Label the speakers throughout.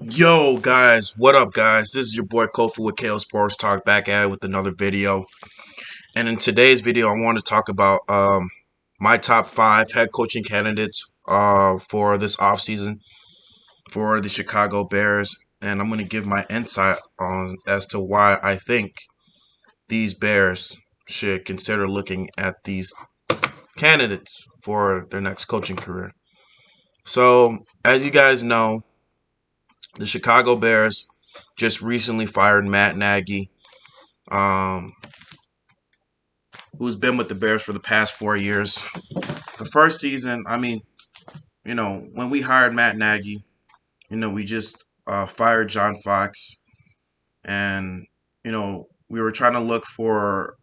Speaker 1: Yo guys, what up guys? This is your boy Kofu with KO Sports Talk back at it with another video. And in today's video I want to talk about my top 5 head coaching candidates for this offseason for the Chicago Bears, and I'm going to give my insight on as to why I think these Bears should consider looking at these candidates for their next coaching career. So, as you guys know, the Chicago Bears just recently fired Matt Nagy, um, who's been with the Bears for the past 4 years. The first season, when we hired Matt Nagy, we just fired John Fox, and we were trying to look for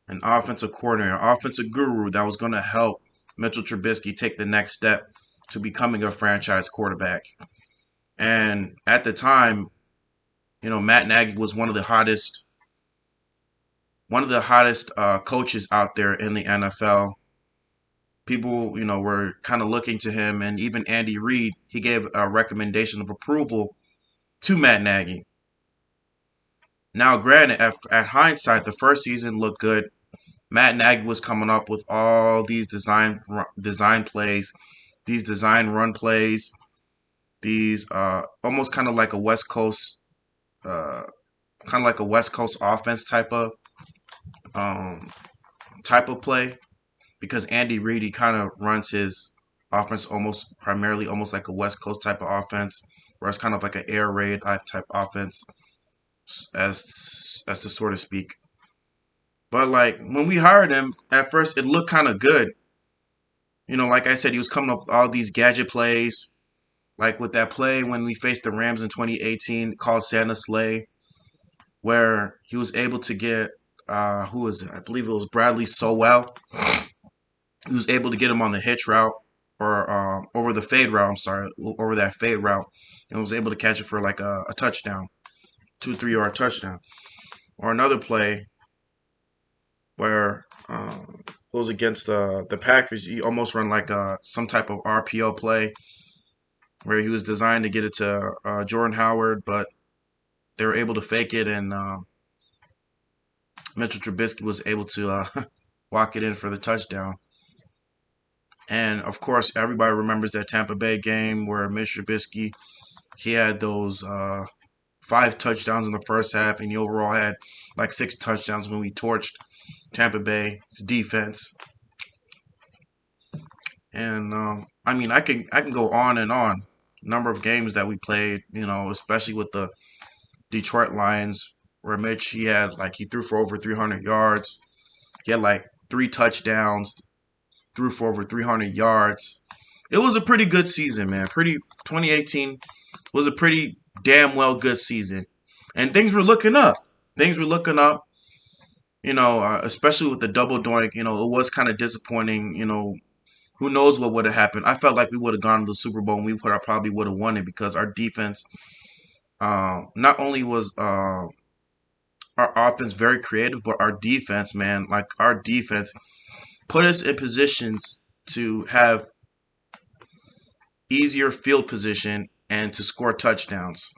Speaker 1: an offensive coordinator, offensive guru that was going to help Mitchell Trubisky take the next step to becoming a franchise quarterback. And at the time, Matt Nagy was one of the hottest coaches out there in the NFL. People, were kind of looking to him, and even Andy Reid, he gave a recommendation of approval to Matt Nagy. Now, granted, at hindsight, the first season looked good. Matt Nagy was coming up with all these design plays, these design run plays, these almost kind of like a West Coast, offense um, type of play, because Andy Reid, he kind of runs his offense almost like a West Coast type of offense, where it's kind of like an air raid type offense, as to sort of speak. But like when we hired him, at first it looked kind of good. Like I said, he was coming up with all these gadget plays, like with that play when we faced the Rams in 2018 called Santa Slay, where he was able to get who was it? I believe it was Bradley Sowell. He was able to get him on the hitch route or over the fade route. I'm sorry, over that fade route, and was able to catch it for like a touchdown, 2-3 yard touchdown. Or another play where it was against the Packers. He almost run like some type of RPO play where he was designed to get it to Jordan Howard, but they were able to fake it, and Mitchell Trubisky was able to walk it in for the touchdown. And of course, everybody remembers that Tampa Bay game where Mitchell Trubisky, he had those 5 touchdowns in the first half, and he overall had like 6 touchdowns when we torched Tampa Bay's defense. And I can go on and on. Number of games that we played, especially with the Detroit Lions, where Mitch, he threw for over 300 yards. He had like 3 touchdowns, threw for over 300 yards. It was a pretty good season, man. 2018 was a pretty damn well good season, and things were looking up. Things were looking up. Especially with the double doink. It was kind of disappointing. Who knows what would have happened? I felt like we would have gone to the Super Bowl and we probably would have won it, because our defense, not only was our offense very creative, but our defense, man, like our defense put us in positions to have easier field position and to score touchdowns.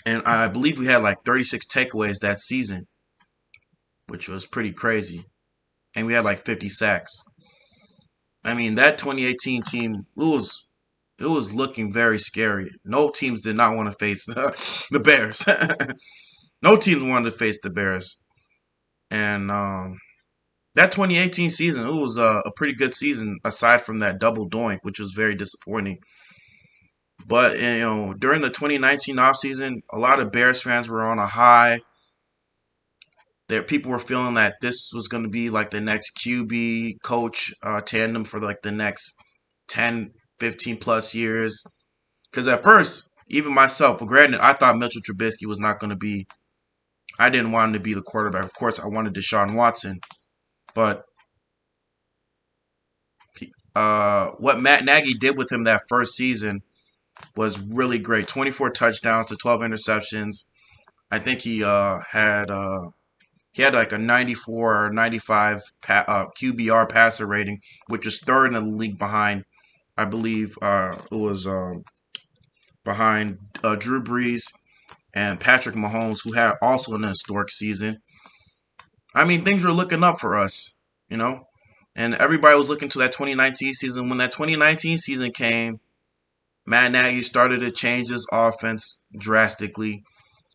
Speaker 1: And I believe we had like 36 takeaways that season, which was pretty crazy. And we had like 50 sacks. I mean, that 2018 team, it was looking very scary. No teams did not want to face the Bears. No teams wanted to face the Bears. And that 2018 season, it was a pretty good season aside from that double doink, which was very disappointing. But during the 2019 offseason, a lot of Bears fans were on a high. There, people were feeling that this was going to be like the next QB coach tandem for like the next 10, 15 plus years. Because at first, even myself, granted, I thought Mitchell Trubisky was not going to be. I didn't want him to be the quarterback. Of course, I wanted Deshaun Watson. But what Matt Nagy did with him that first season was really great. 24 touchdowns to 12 interceptions. I think he had like a 94 or 95 QBR passer rating, which was third in the league behind, I believe, it was behind Drew Brees and Patrick Mahomes, who had also an historic season. I mean, things were looking up for us, you know? And everybody was looking to that 2019 season. When that 2019 season came, Matt Nagy started to change his offense drastically.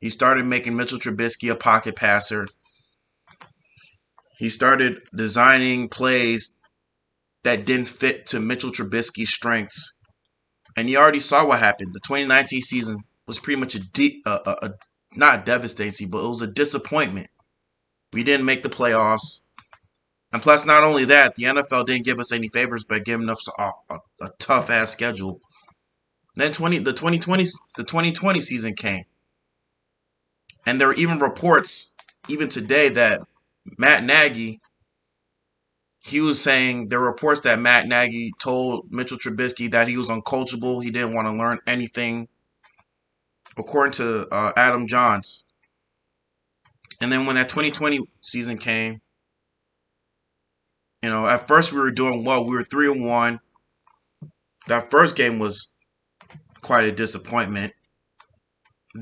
Speaker 1: He started making Mitchell Trubisky a pocket passer. He started designing plays that didn't fit to Mitchell Trubisky's strengths. And you already saw what happened. The 2019 season was pretty much not devastating, but it was a disappointment. We didn't make the playoffs. And plus, not only that, the NFL didn't give us any favors by giving us a tough-ass schedule. Then the 2020 season came. And there were even reports, even today, that Matt Nagy, he was saying, there were reports that Matt Nagy told Mitchell Trubisky that he was uncoachable. He didn't want to learn anything, according to Adam Johns. And then when that 2020 season came, you know, at first we were doing well. We were 3-1. That first game was quite a disappointment.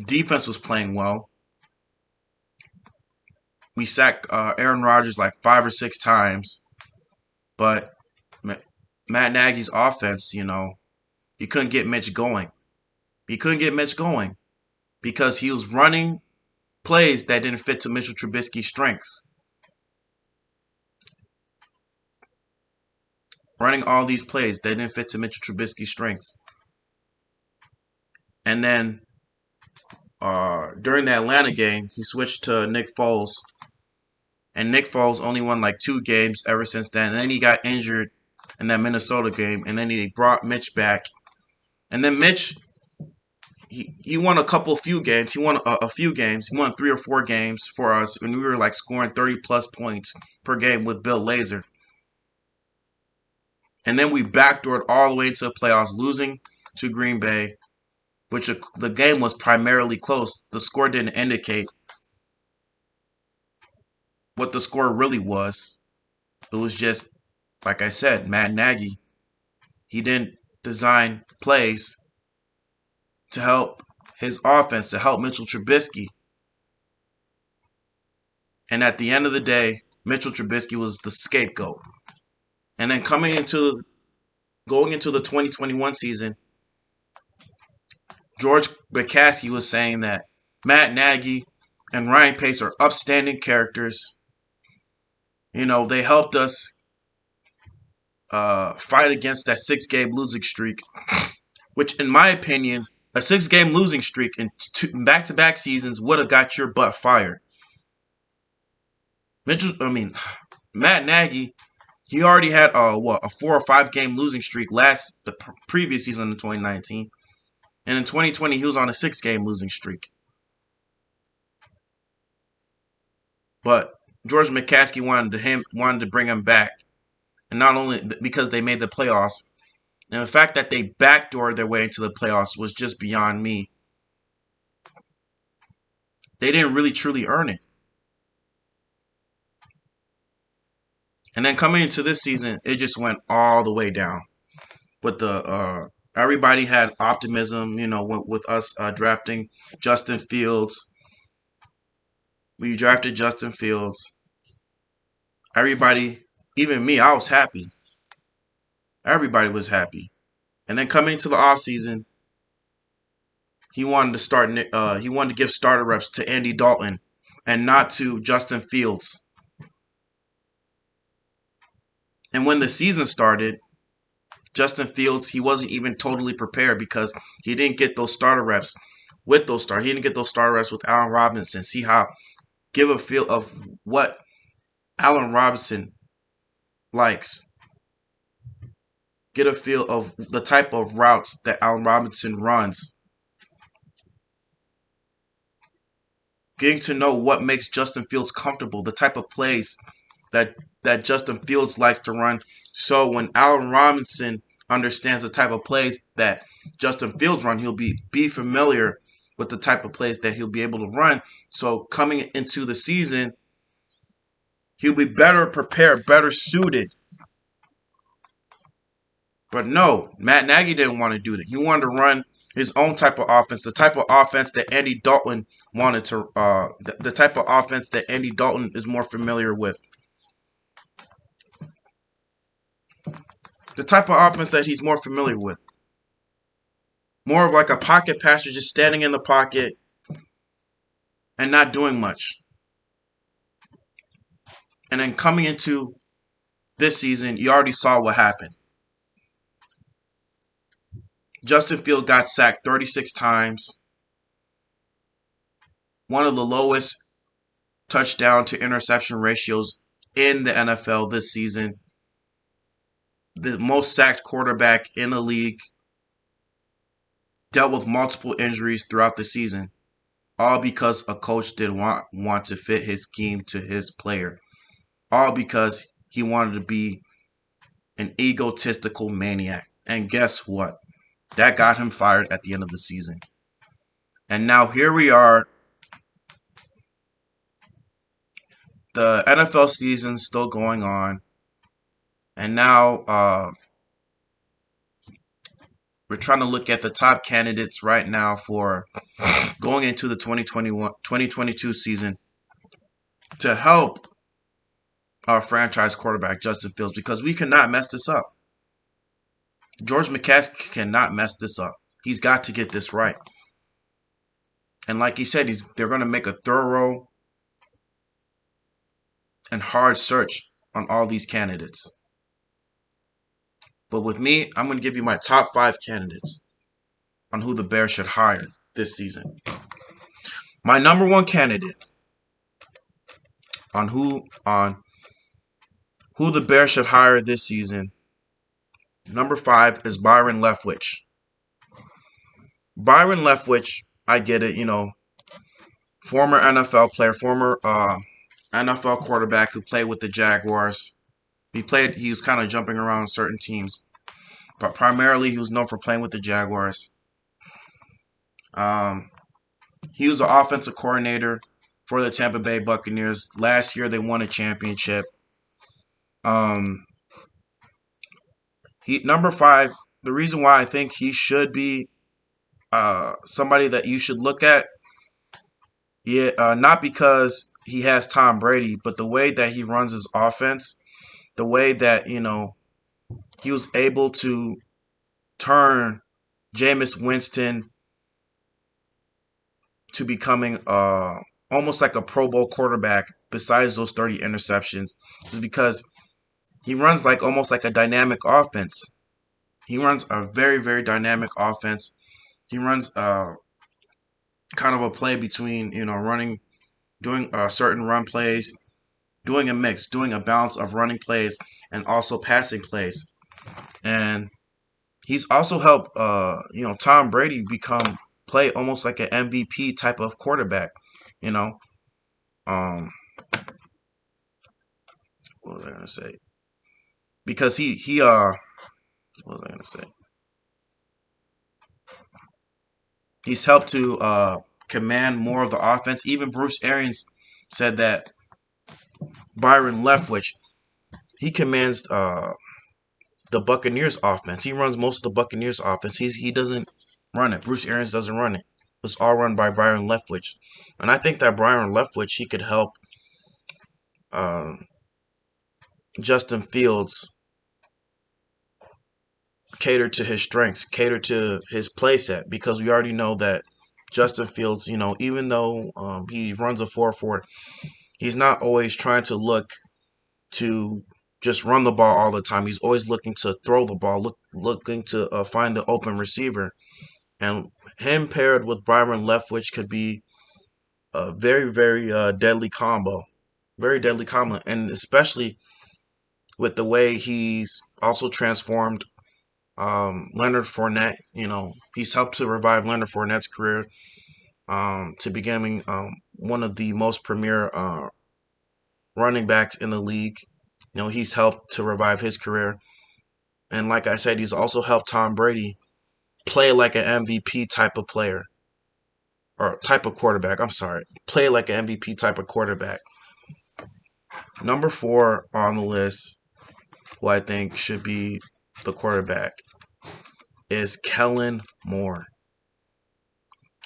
Speaker 1: Defense was playing well. We sacked Aaron Rodgers like 5 or 6 times. But Matt Nagy's offense, you know, he couldn't get Mitch going. He couldn't get Mitch going because he was running plays that didn't fit to Mitchell Trubisky's strengths. Running all these plays that didn't fit to Mitchell Trubisky's strengths. And then during the Atlanta game, he switched to Nick Foles. And Nick Foles only won like 2 games ever since then. And then he got injured in that Minnesota game. And then he brought Mitch back. And then Mitch, he won a few games. He won a few games. He won 3 or 4 games for us. And we were like scoring 30-plus points per game with Bill Lazor. And then we backdoored all the way into the playoffs, losing to Green Bay, which the game was primarily close. The score didn't indicate what the score really was. It was just, like I said, Matt Nagy. He didn't design plays to help his offense, to help Mitchell Trubisky. And at the end of the day, Mitchell Trubisky was the scapegoat. And then going into the 2021 season, George McCaskey was saying that Matt Nagy and Ryan Pace are upstanding characters. You know, they helped us fight against that 6-game losing streak, which, in my opinion, a 6-game losing streak in back-to-back seasons would have got your butt fired. Matt Nagy, he already had a 4 or 5 game losing streak the previous season in 2019. And in 2020, he was on a 6-game losing streak. But George McCaskey wanted to bring him back. And not only because they made the playoffs. And the fact that they backdoored their way into the playoffs was just beyond me. They didn't really truly earn it. And then coming into this season, it just went all the way down. With everybody had optimism, you know, with us drafting Justin Fields. We drafted Justin Fields. Everybody, even me, I was happy. Everybody was happy. And then coming into the offseason, he wanted to give starter reps to Andy Dalton and not to Justin Fields. And when the season started, Justin Fields, he wasn't even totally prepared because he didn't get those starter reps with those stars. He didn't get those starter reps with Allen Robinson. Give a feel of what Allen Robinson likes. Get a feel of the type of routes that Allen Robinson runs. Getting to know what makes Justin Fields comfortable, the type of plays that Justin Fields likes to run. So when Allen Robinson understands the type of plays that Justin Fields run, he'll be familiar with the type of plays that he'll be able to run. So coming into the season, he'll be better prepared, better suited. But no, Matt Nagy didn't want to do that. He wanted to run his own type of offense, the type of offense that Andy Dalton wanted to, the type of offense that Andy Dalton is more familiar with. The type of offense that he's more familiar with. More of like a pocket passer, just standing in the pocket and not doing much. And then coming into this season, you already saw what happened. Justin Fields got sacked 36 times. One of the lowest touchdown to interception ratios in the NFL this season. The most sacked quarterback in the league. Dealt with multiple injuries throughout the season. All because a coach didn't want to fit his scheme to his player. All because he wanted to be an egotistical maniac. And guess what? That got him fired at the end of the season. And now here we are. The NFL season's still going on. And now we're trying to look at the top candidates right now for going into the 2022 season to help our franchise quarterback, Justin Fields, because we cannot mess this up. George McCaskey cannot mess this up. He's got to get this right. And like he said, they're going to make a thorough and hard search on all these candidates. But with me, I'm going to give you my top 5 candidates on who the Bears should hire this season. My number 1 candidate on who the Bears should hire this season, number 5 is Byron Leftwich. Byron Leftwich, I get it, former NFL player, former NFL quarterback who played with the Jaguars. He was kind of jumping around certain teams, but primarily he was known for playing with the Jaguars. He was an offensive coordinator for the Tampa Bay Buccaneers. Last year they won a championship. Number 5, the reason why I think he should be somebody that you should look at, not because he has Tom Brady, but the way that he runs his offense, the way that, he was able to turn Jameis Winston to becoming almost like a Pro Bowl quarterback besides those 30 interceptions, is because he runs almost like a dynamic offense. He runs a very, very dynamic offense. He runs kind of a play between, doing certain run plays, doing a mix, doing a balance of running plays and also passing plays. And he's also helped, Tom Brady play almost like an MVP type of quarterback, What was I gonna say? Because what was I gonna say? He's helped to command more of the offense. Even Bruce Arians said that Byron Leftwich, he commands the Buccaneers offense. He runs most of the Buccaneers offense. He doesn't run it. Bruce Arians doesn't run it. It's all run by Byron Leftwich. And I think that Byron Leftwich, he could help Justin Fields cater to his strengths, cater to his play set, because we already know that Justin Fields, even though he runs a 4-4, he's not always trying to look to just run the ball all the time. He's always looking to throw the ball, looking to find the open receiver. And him paired with Byron Leftwich could be a very, very deadly combo. Very deadly combo. And especially with the way he's also transformed Leonard Fournette. He's helped to revive Leonard Fournette's career to becoming one of the most premier running backs in the league. He's helped to revive his career. And like I said, he's also helped Tom Brady play like an MVP type of player. Or type of quarterback, I'm sorry. Play like an MVP type of quarterback. Number 4 on the list, who I think should be the quarterback, is Kellen Moore.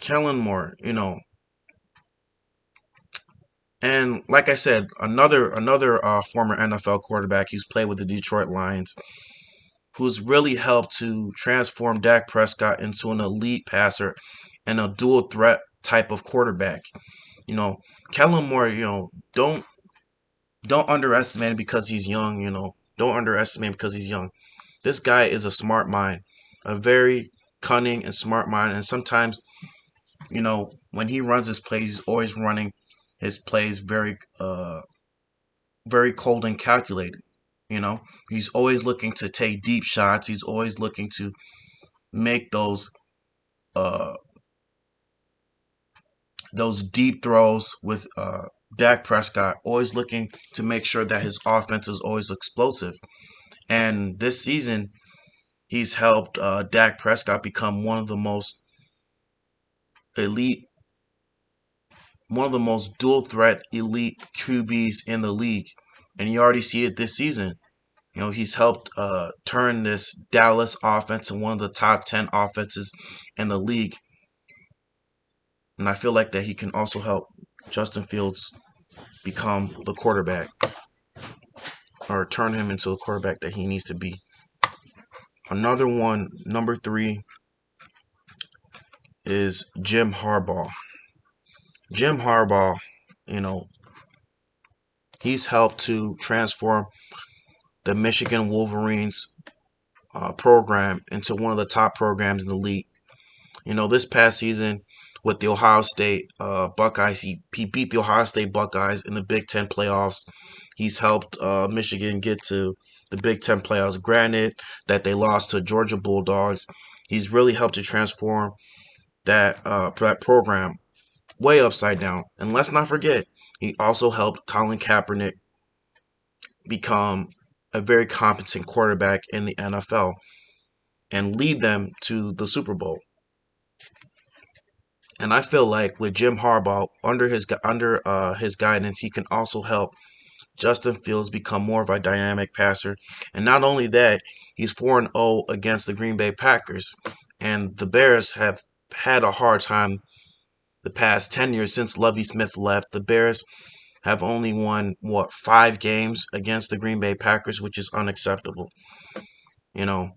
Speaker 1: Kellen Moore, and like I said, another former NFL quarterback who's played with the Detroit Lions, who's really helped to transform Dak Prescott into an elite passer and a dual threat type of quarterback. Kellen Moore, don't underestimate him because he's young. Don't underestimate him because he's young. This guy is a smart mind, a very cunning and smart mind, and sometimes when he runs his plays, he's always running his plays very cold and calculated. He's always looking to take deep shots. He's always looking to make uh those deep throws with Dak Prescott. Always looking to make sure that his offense is always explosive. And this season, he's helped Dak Prescott become elite, one of the most dual threat elite QBs in the league. And you already see it this season. He's helped turn this Dallas offense into one of the top 10 offenses in the league. And I feel like that he can also help Justin Fields become the quarterback, or turn him into the quarterback that he needs to be. Another one, number 3, is Jim Harbaugh. Jim Harbaugh, he's helped to transform the Michigan Wolverines program into one of the top programs in the league. This past season with the Ohio State Buckeyes, he beat the Ohio State Buckeyes in the Big Ten playoffs. He's helped Michigan get to the Big Ten playoffs. Granted that they lost to Georgia Bulldogs, he's really helped to transform that program way upside down. And let's not forget, he also helped Colin Kaepernick become a very competent quarterback in the NFL and lead them to the Super Bowl. And I feel like with Jim Harbaugh under his guidance, he can also help Justin Fields become more of a dynamic passer. And not only that, he's 4-0 against the Green Bay Packers, and the Bears have had a hard time the past 10 years since Lovie Smith left. The Bears have only won 5 games against the Green Bay Packers, which is unacceptable. And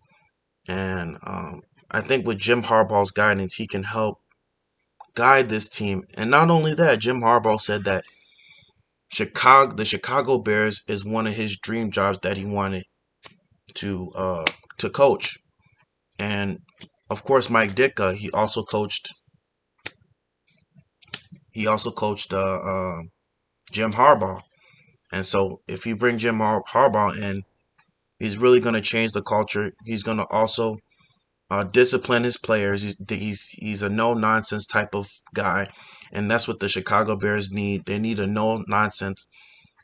Speaker 1: I think with Jim Harbaugh's guidance, he can help guide this team. And not only that, Jim Harbaugh said that the Chicago Bears is one of his dream jobs that he wanted to coach. And of course, Mike Ditka, he also coached Jim Harbaugh. And so if you bring Jim Harbaugh in, he's really going to change the culture. He's going to also discipline his players. He's a no-nonsense type of guy, and that's what the Chicago Bears need. They need a no-nonsense,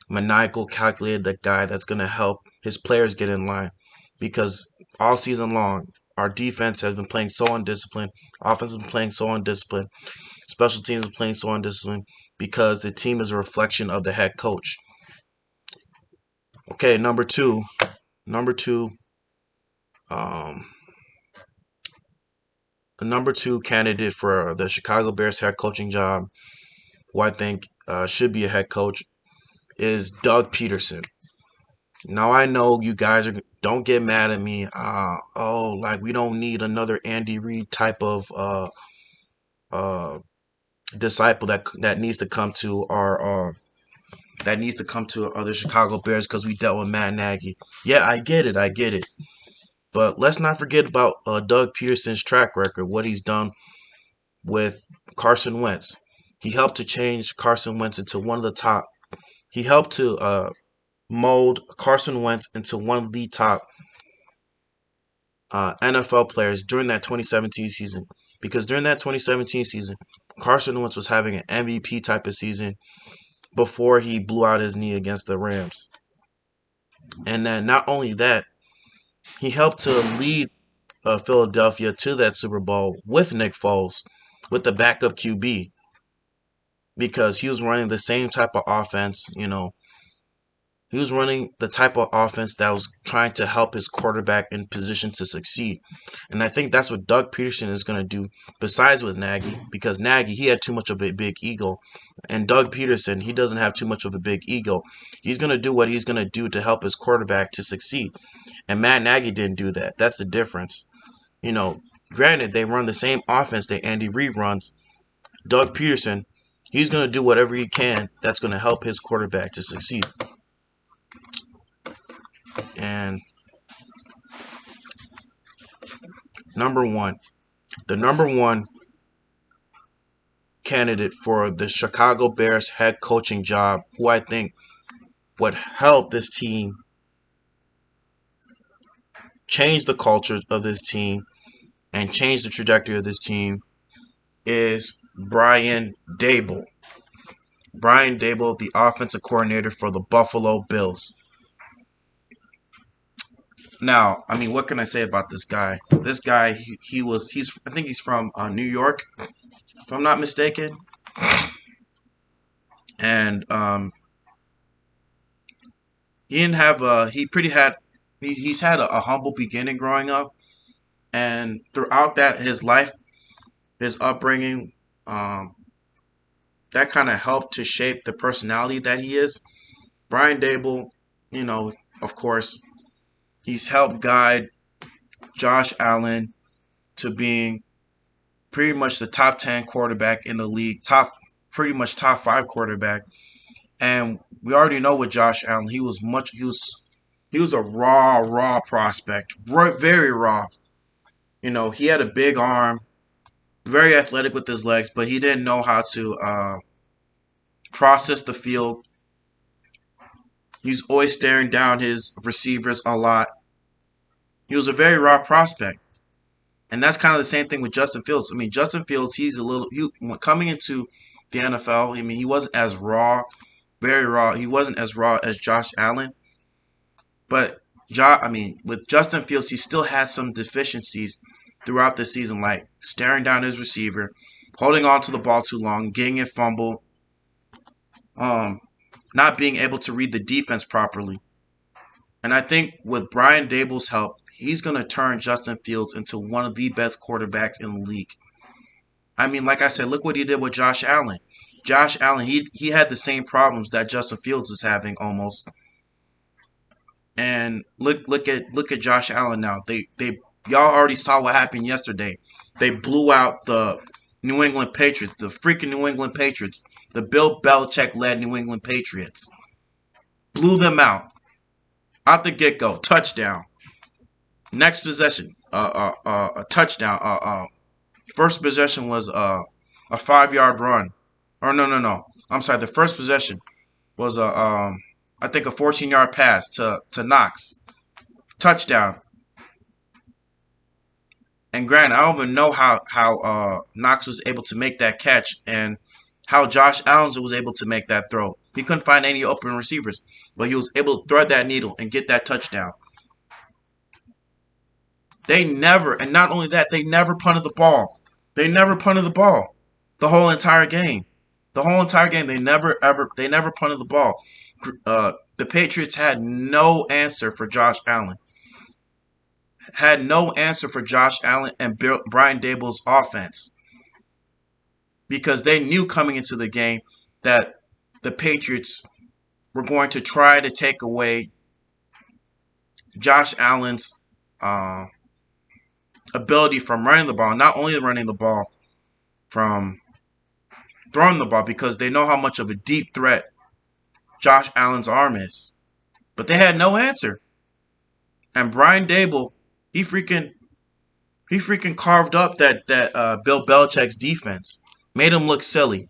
Speaker 1: maniacal, calculated guy that's going to help his players get in line. Because all season long, our defense has been playing so undisciplined. Offense has been playing so undisciplined. Special teams are playing so undisciplined because the team is a reflection of the head coach. Okay, number two, the number 2 candidate for the Chicago Bears head coaching job, who I think should be a head coach, is Doug Pederson. Now I know you guys don't get mad at me. Like we don't need another Andy Reid type of disciple that needs to come to our other Chicago Bears because we dealt with Matt Nagy. Yeah, I get it. But let's not forget about Doug Pederson's track record, what he's done with Carson Wentz. He helped to change Carson Wentz into one of the top. He helped to mold Carson Wentz into one of the top NFL players during that 2017 season. Because during that 2017 season, Carson Wentz was having an MVP type of season before he blew out his knee against the Rams. And then not only that, he helped to lead Philadelphia to that Super Bowl with Nick Foles, with the backup QB, because he was running the same type of offense. He He was running the type of offense that was trying to help his quarterback in position to succeed. And I think that's what Doug Pederson is going to do, besides with Nagy, because Nagy, he had too much of a big ego. And Doug Pederson, he doesn't have too much of a big ego. He's going to do what he's going to do to help his quarterback to succeed. And Matt Nagy didn't do that. That's the difference. You know, granted, they run the same offense that Andy Reid runs. Doug Pederson, he's going to do whatever he can that's going to help his quarterback to succeed. And the number one candidate for the Chicago Bears head coaching job, who I think would help this team change the culture of this team and change the trajectory of this team, is Brian Daboll. Brian Daboll, the offensive coordinator for the Buffalo Bills. Now, I mean, what can I say about this guy? This guy, I think he's from New York, if I'm not mistaken. And he's had a humble beginning growing up, and throughout that his life, his upbringing, that kind of helped to shape the personality that he is. Brian Daboll, you know, of course, he's helped guide Josh Allen to being pretty much the top 10 quarterback in the league, pretty much top 5 quarterback. And we already know with Josh Allen, he was a raw prospect, very raw. You know, he had a big arm, very athletic with his legs, but he didn't know how to process the field. He's always staring down his receivers a lot. He was a very raw prospect. And that's kind of the same thing with Justin Fields. I mean, Justin Fields, coming into the NFL, I mean, he wasn't as raw, very raw. He wasn't as raw as Josh Allen. But, with Justin Fields, he still had some deficiencies throughout the season, like staring down his receiver, holding on to the ball too long, getting it fumbled, not being able to read the defense properly. And I think with Brian Daboll's help, he's going to turn Justin Fields into one of the best quarterbacks in the league. I mean, like I said, look what he did with Josh Allen. Josh Allen, he had the same problems that Justin Fields is having almost. And look at Josh Allen now. Y'all already saw what happened yesterday. They blew out the New England Patriots, the freaking New England Patriots, the Bill Belichick-led New England Patriots. Blew them out the get-go. Touchdown. Next possession, a touchdown. First possession was a 5-yard run. Or no. I'm sorry. The first possession was I think a 14-yard pass to Knox. Touchdown. And granted, I don't even know how Knox was able to make that catch and how Josh Allen was able to make that throw. He couldn't find any open receivers, but he was able to thread that needle and get that touchdown. And not only that, they never punted the ball. They never punted the ball the whole entire game. The whole entire game, they never punted the ball. The Patriots had no answer for Josh Allen. Had no answer for Josh Allen and Brian Daboll's offense. Because they knew coming into the game that the Patriots were going to try to take away Josh Allen's ability from running the ball. Not only running the ball, from throwing the ball, because they know how much of a deep threat Josh Allen's arm is. But they had no answer. And Brian Daboll, he freaking carved up that Bill Belichick's defense. Made him look silly.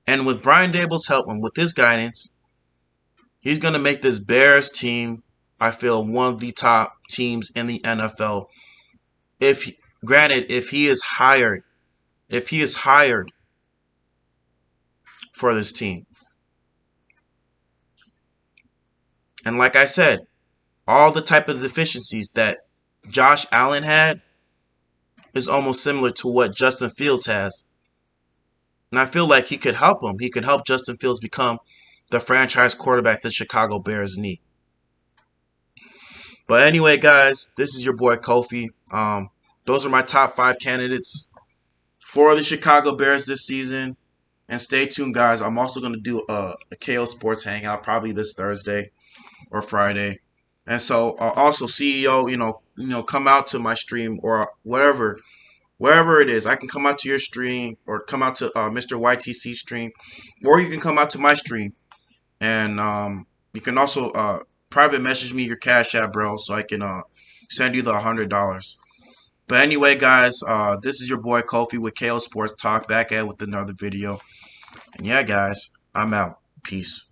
Speaker 1: And with Brian Daboll's help and with his guidance, he's going to make this Bears team, I feel, one of the top teams in the NFL. If he is hired for this team. And like I said, all the type of deficiencies that Josh Allen had is almost similar to what Justin Fields has. And I feel like he could help him. He could help Justin Fields become the franchise quarterback the Chicago Bears need. But anyway, guys, this is your boy Kofi. Those are my top 5 candidates for the Chicago Bears this season. And stay tuned, guys. I'm also going to do a KO Sports Hangout probably this Thursday or Friday. And so also CEO, come out to my stream or wherever it is. I can come out to your stream or come out to Mr. YTC stream, or you can come out to my stream. And you can also private message me your Cash App, bro, so I can send you the $100. But anyway, guys, this is your boy Kofi with KO Sports Talk, back at with another video. And yeah, guys, I'm out. Peace.